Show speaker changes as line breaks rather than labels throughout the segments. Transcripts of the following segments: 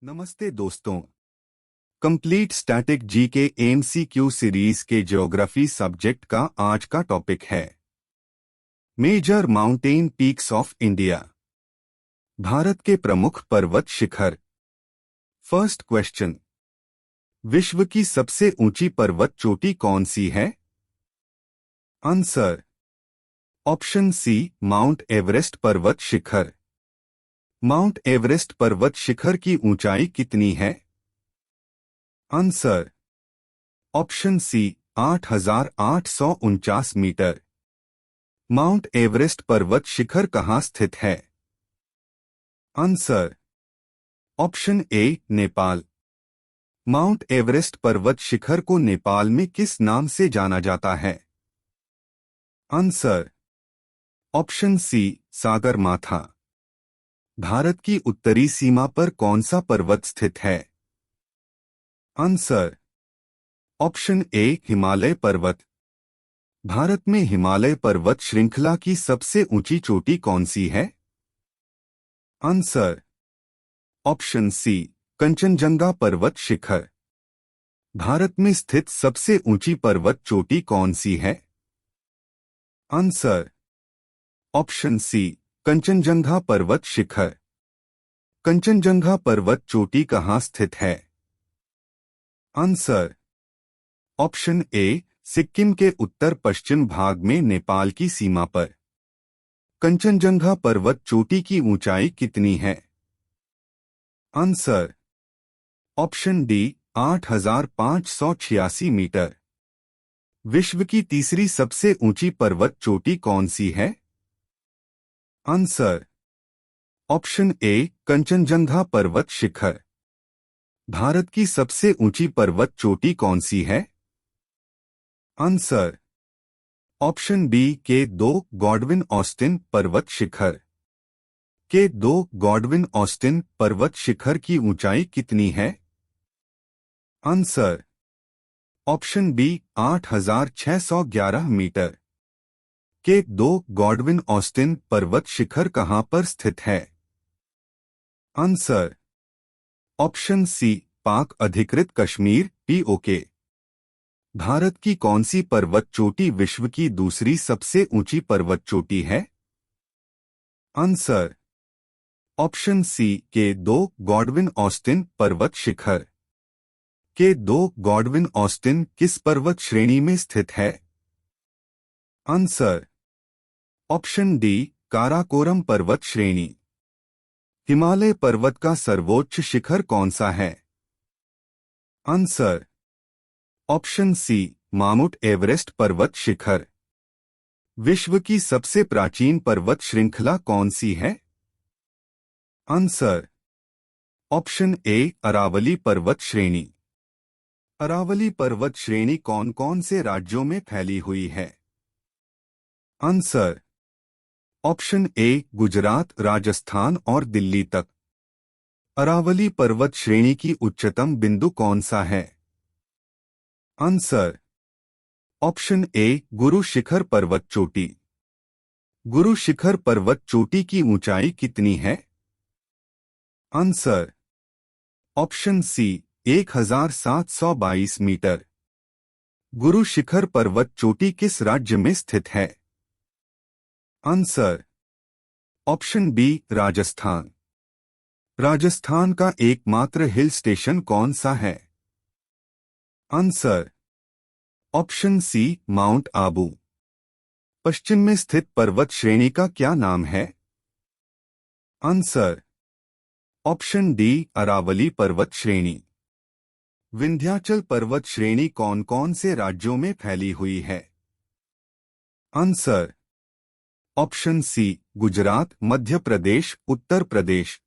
नमस्ते दोस्तों। Complete static G K MCQ series के ज्योग्राफी सब्जेक्ट का आज का टॉपिक है major mountain peaks of India, Bharat के प्रमुख पर्वत शिखर। फर्स्ट क्वेश्चन, विश्व की सबसे ऊंची पर्वत चोटी कौन सी है? Answer option C, Mount Everest पर्वत शिखर। माउंट एवरेस्ट पर्वत शिखर की ऊंचाई कितनी है? Answer option C, 8,849 metre. Mount Everest पर्वत शिखर कहाँ स्थित है? Answer option A, Nepal. Mount Everest पर्वत शिखर को नेपाल में किस नाम से जाना जाता है? Answer option C, Sagarmatha. Bharat की उत्तरी सीमा पर कौन सा पर्वत स्थित है? आंसर ऑप्शन ए, हिमालय पर्वत। भारत में हिमालय पर्वत श्रृंखला की सबसे ऊंची चोटी कौन सी है? आंसर ऑप्शन सी, कंचनजंगा पर्वत शिखर। भारत में स्थित सबसे ऊंची पर्वत चोटी कौन सी है? आंसर ऑप्शन सी, कंचनजंगा पर्वत शिखर। कंचनजंगा पर्वत चोटी कहाँ स्थित है? आंसर ऑप्शन ए, सिक्किम के उत्तर पश्चिम भाग में नेपाल की सीमा पर। कंचनजंगा पर्वत चोटी की ऊंचाई कितनी है? Answer option D, 8,586 metre. विश्व की तीसरी सबसे ऊंची पर्वत चोटी कौन सी है? आंसर ऑप्शन ए, कंचनजंगा पर्वत शिखर। भारत की सबसे ऊंची पर्वत चोटी कौन सी है? आंसर ऑप्शन बी, के 2 गॉडविन ऑस्टिन पर्वत शिखर। के 2 गॉडविन ऑस्टिन पर्वत शिखर की ऊंचाई कितनी है? Answer option B, 8,611 metre. K 2 Godwin Austen पर्वत शिखर कहां पर स्थित है? आंसर ऑप्शन सी, पाक अधिकृत कश्मीर पीओके। भारत की कौन सी पर्वत चोटी विश्व की दूसरी सबसे ऊंची पर्वत चोटी है? आंसर ऑप्शन सी, के 2 गॉडविन ऑस्टिन पर्वत शिखर। के 2 गॉडविन ऑस्टिन किस पर्वत श्रेणी में स्थित है? आंसर ऑप्शन डी, काराकोरम पर्वत श्रेणी। हिमालय पर्वत का सर्वोच्च शिखर कौन सा है? Answer option C, Mount Everest पर्वत शिखर। विश्व की सबसे प्राचीन पर्वत श्रृंखला कौन सी है? आंसर ऑप्शन ए, अरावली पर्वत श्रेणी। अरावली पर्वत श्रेणी कौन कौन से राज्यों में फैली हुई है? आंसर ऑप्शन ए, गुजरात, राजस्थान और दिल्ली तक। अरावली पर्वत श्रेणी की उच्चतम बिंदु कौन सा है? आंसर ऑप्शन ए, गुरु शिखर पर्वत चोटी। गुरु शिखर पर्वत चोटी की ऊंचाई कितनी है? Answer option C, 1,722 metre. Guru Shikhar पर्वत चोटी किस राज्य में स्थित है? Answer option B, Rajasthan. Rajasthan का एकमात्र हिल स्टेशन कौन सा है? Answer option C, mount Abu. पश्चिम में स्थित पर्वत श्रेणी का क्या नाम है? आंसर ऑप्शन डी, अरावली पर्वत श्रेणी। विंध्याचल पर्वत श्रेणी कौन कौन से राज्यों में फैली हुई है? आंसर ऑप्शन सी, गुजरात, मध्य प्रदेश, उत्तर प्रदेश।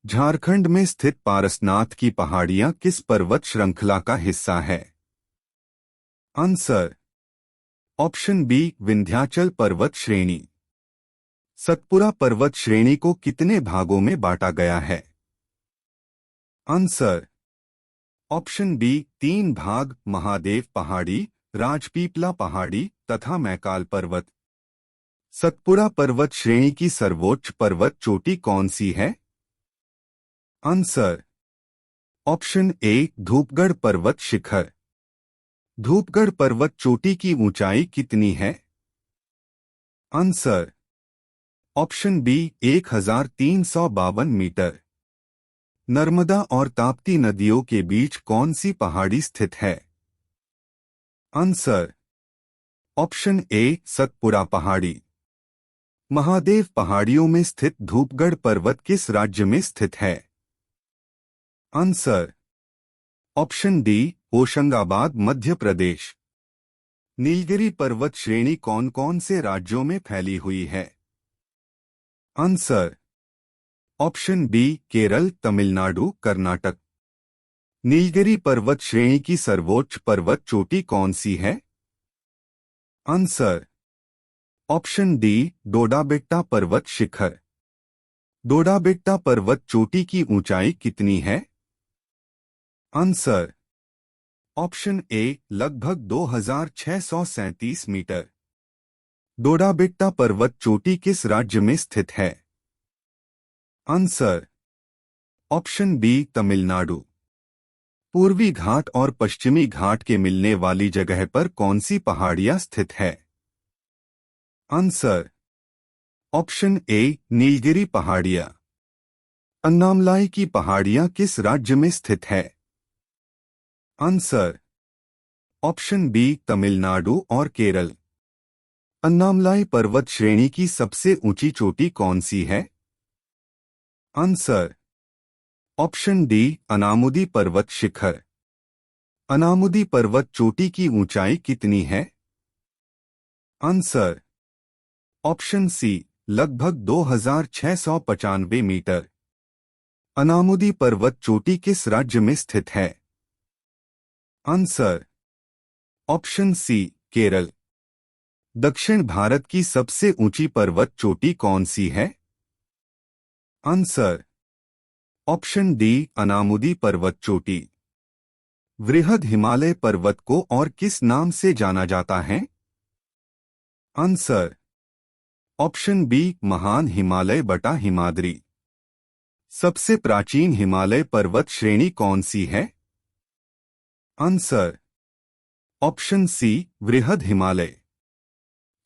झारखंड में स्थित पारसनाथ की पहाड़ियां किस पर्वत श्रृंखला का हिस्सा है? आंसर ऑप्शन बी, विंध्याचल पर्वत श्रेणी। सतपुरा पर्वत श्रेणी को कितने भागों में बांटा गया है? आंसर ऑप्शन बी, 3 भाग, महादेव पहाड़ी, राजपीपला पहाड़ी तथा मैकाल पर्वत। सतपुरा पर्वत श्रेणी की सर्वोच्च पर्वत चोटी कौन सी है? आंसर ऑप्शन ए धूपगढ़ पर्वत शिखर। धूपगढ़ पर्वत चोटी की ऊंचाई कितनी है? Answer option B 1352 metre. Narmada और ताप्ती नदियों के बीच कौन सी पहाड़ी स्थित है? आंसर ऑप्शन ए सतपुड़ा पहाड़ी। महादेव पहाड़ियों में स्थित धूपगढ़ पर्वत किस राज्य में स्थित है? Answer option D Hoshangabad Madhya Pradesh. Nilgiri पर्वत श्रेणी कौन कौन से राज्यों में फैली हुई है? Answer option B Kerala, Tamil Nadu, Karnataka. Nilgiri पर्वत श्रेणी की सर्वोच्च पर्वत चोटी कौन सी है? आंसर ऑप्शन डी डोडाबेट्टा पर्वत शिखर। डोडाबेट्टा पर्वत चोटी की ऊंचाई कितनी है? आंसर ऑप्शन ए लगभग 2637 मीटर। डोडाबेट्टा पर्वत चोटी किस राज्य में स्थित है? Answer option B Tamil Nadu. पूर्वी घाट और पश्चिमी घाट के मिलने वाली जगह पर कौन सी पहाड़ियां स्थित है? आंसर ऑप्शन ए नीलगिरी पहाड़ियां। अन्नामलाई की पहाड़ियां किस राज्य में स्थित है? आंसर ऑप्शन बी तमिलनाडु और केरल। अन्नामलाई पर्वत श्रेणी की सबसे ऊंची चोटी कौन सी है? आंसर ऑप्शन डी अनामुदी पर्वत शिखर। अनामुदी पर्वत चोटी की ऊंचाई कितनी है? आंसर ऑप्शन सी लगभग 2695 मीटर। अनामुदी पर्वत चोटी किस राज्य में स्थित है? Answer option C Kerala. दक्षिण भारत की सबसे ऊंची पर्वत चोटी कौन सी है? आंसर ऑप्शन डी अनामुदी पर्वत चोटी। वृहद हिमालय पर्वत को और किस नाम से जाना जाता है? आंसर ऑप्शन बी महान हिमालय बटा हिमाद्री। सबसे प्राचीन हिमालय पर्वत श्रेणी कौन सी है? आंसर ऑप्शन सी वृहद हिमालय।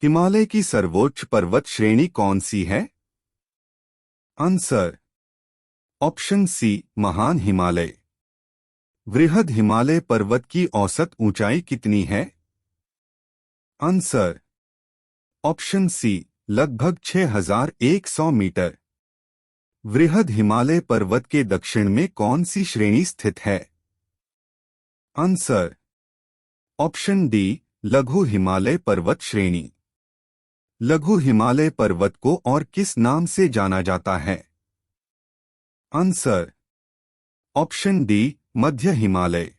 हिमालय की सर्वोच्च पर्वत श्रेणी कौन सी है? आंसर ऑप्शन सी महान हिमालय। वृहद हिमालय पर्वत की औसत ऊंचाई कितनी है? आंसर ऑप्शन सी लगभग 6100 मीटर। वृहद हिमालय पर्वत के दक्षिण में कौन सी श्रेणी स्थित है? आंसर ऑप्शन डी लघु हिमालय पर्वत श्रेणी। लघु हिमालय पर्वत को और किस नाम से जाना जाता है? आंसर ऑप्शन डी मध्य हिमालय।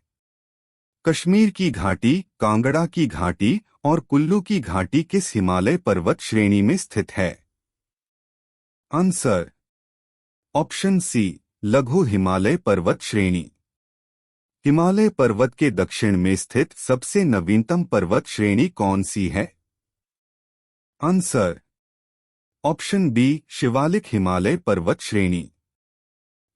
कश्मीर की घाटी, कांगड़ा की घाटी और कुल्लू की घाटी किस हिमालय पर्वत श्रेणी में स्थित है? आंसर ऑप्शन सी लघु हिमालय पर्वत श्रेणी। हिमालय पर्वत के दक्षिण में स्थित सबसे नवीनतम पर्वत श्रेणी कौन सी है? Answer option B Shivalik Himalaya पर्वत श्रेणी।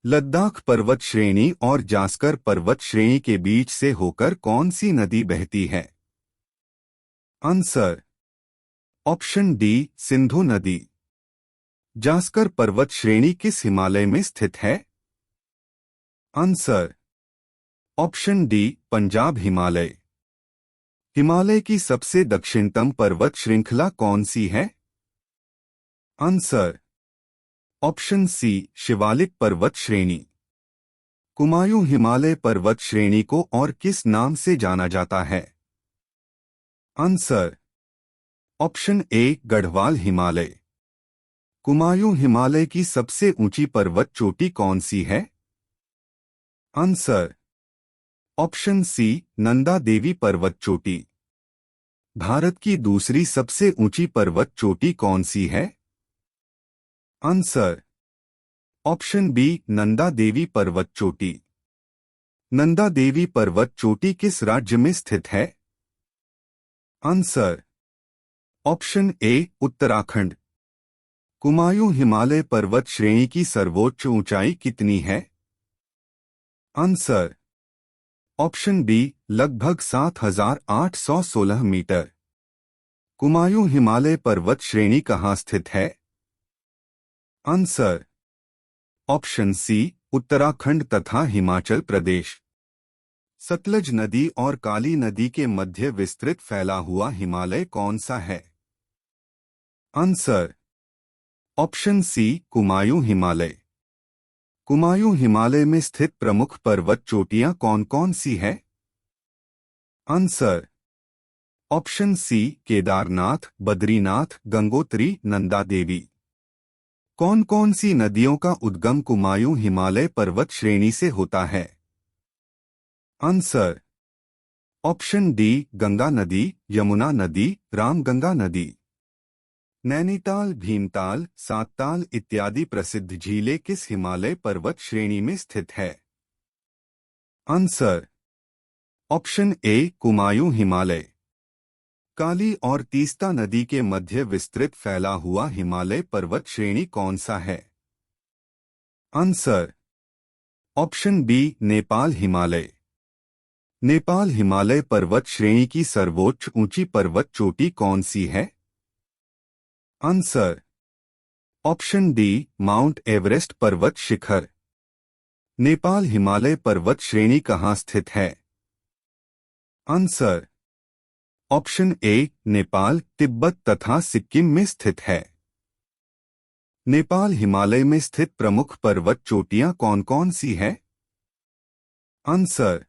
लद्दाख पर्वत श्रेणी और जास्कर पर्वत श्रेणी के बीच से होकर कौन सी नदी बहती है? आंसर ऑप्शन डी सिंधु नदी। जास्कर पर्वत श्रेणी किस हिमालय में स्थित है? Answer option D Punjab Himalaya. Himalaya की सबसे दक्षिणतम पर्वत श्रृंखला कौन सी है? आंसर ऑप्शन सी शिवालिक पर्वत श्रेणी। कुमायूं हिमालय पर्वत श्रेणी को और किस नाम से जाना जाता है? आंसर ऑप्शन ए गढ़वाल हिमालय। कुमायूं हिमालय की सबसे ऊंची पर्वत चोटी कौन सी है? आंसर ऑप्शन सी नंदा देवी पर्वत चोटी। भारत की दूसरी सबसे ऊंची पर्वत चोटी कौन सी है? Answer option B Nanda Devi पर्वत चोटी। नंदा देवी पर्वत चोटी किस राज्य में स्थित है? आंसर ऑप्शन ए उत्तराखंड। कुमायूं हिमालय पर्वत श्रेणी की सर्वोच्च ऊंचाई कितनी है? आंसर ऑप्शन बी लगभग 7,816 मीटर। कुमायूं हिमालय पर्वत श्रेणी कहाँ स्थित है? आंसर ऑप्शन सी उत्तराखंड तथा हिमाचल प्रदेश। सतलज नदी और काली नदी के मध्य विस्तृत फैला हुआ हिमालय कौन सा है? Answer option C Kumaon Himalaya. Kumaon Himalaya में स्थित प्रमुख पर्वत चोटियां कौन कौन सी है? Answer option C Kedarnath, Badrinath, Gangotri, Nanda Devi. कौन कौन सी नदियों का उद्गम कुमायूं हिमालय पर्वत श्रेणी से होता है? आंसर ऑप्शन डी गंगा नदी, यमुना नदी, रामगंगा नदी। नैनीताल, भीमताल, सातताल इत्यादि प्रसिद्ध झीलें किस हिमालय पर्वत श्रेणी में स्थित है? Answer option A Kumaon Himalaya. Kali और तीस्ता नदी के मध्य विस्तृत फैला हुआ हिमालय पर्वत श्रेणी कौन सा है? Answer option B Nepal Himalaya. Nepal Himalaya पर्वत श्रेणी की सर्वोच्च ऊंची पर्वत चोटी कौन सी है? Answer option D mount Everest पर्वत शिखर। नेपाल हिमालय पर्वत श्रेणी कहाँ स्थित है? Answer option A Nepal, Tibet तथा सिक्किम में स्थित है। नेपाल हिमालय में स्थित प्रमुख पर्वत चोटियां कौन कौन सी है? Answer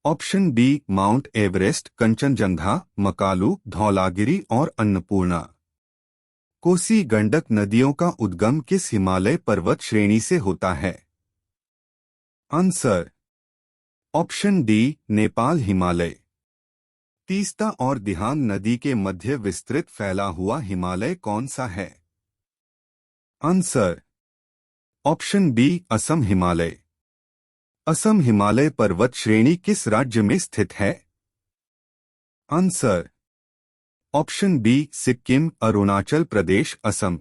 option B Mount Everest, Kanchenjunga, Makalu, Dhaulagiri और अन्नपूर्णा। कोसी गंडक नदियों का उद्गम किस हिमालय पर्वत श्रेणी से होता है? Answer option D Nepal Himalaya. Teesta और दिहांग नदी के मध्य विस्तृत फैला हुआ हिमालय कौन सा है? Answer option B Assam Himalaya. Assam Himalaya पर्वत श्रेणी किस राज्य में स्थित है? Answer option B Sikkim, Arunachal Pradesh, Assam.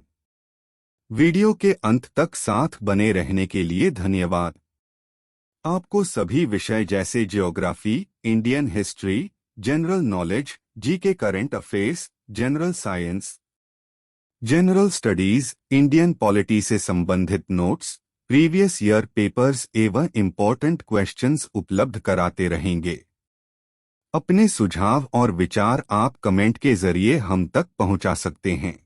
Video के अंत तक साथ बने रहने के लिए धन्यवाद। आपको सभी विषय जैसे geography, Indian history, general knowledge, GK, current affairs, general science, general studies, Indian polity से संबंधित नोट्स, प्रीवियस ईयर पेपर्स एवं इम्पोर्टेंट क्वेश्चंस उपलब्ध कराते रहेंगे। अपने सुझाव और विचार आप कमेंट के जरिए हम तक पहुंचा सकते हैं।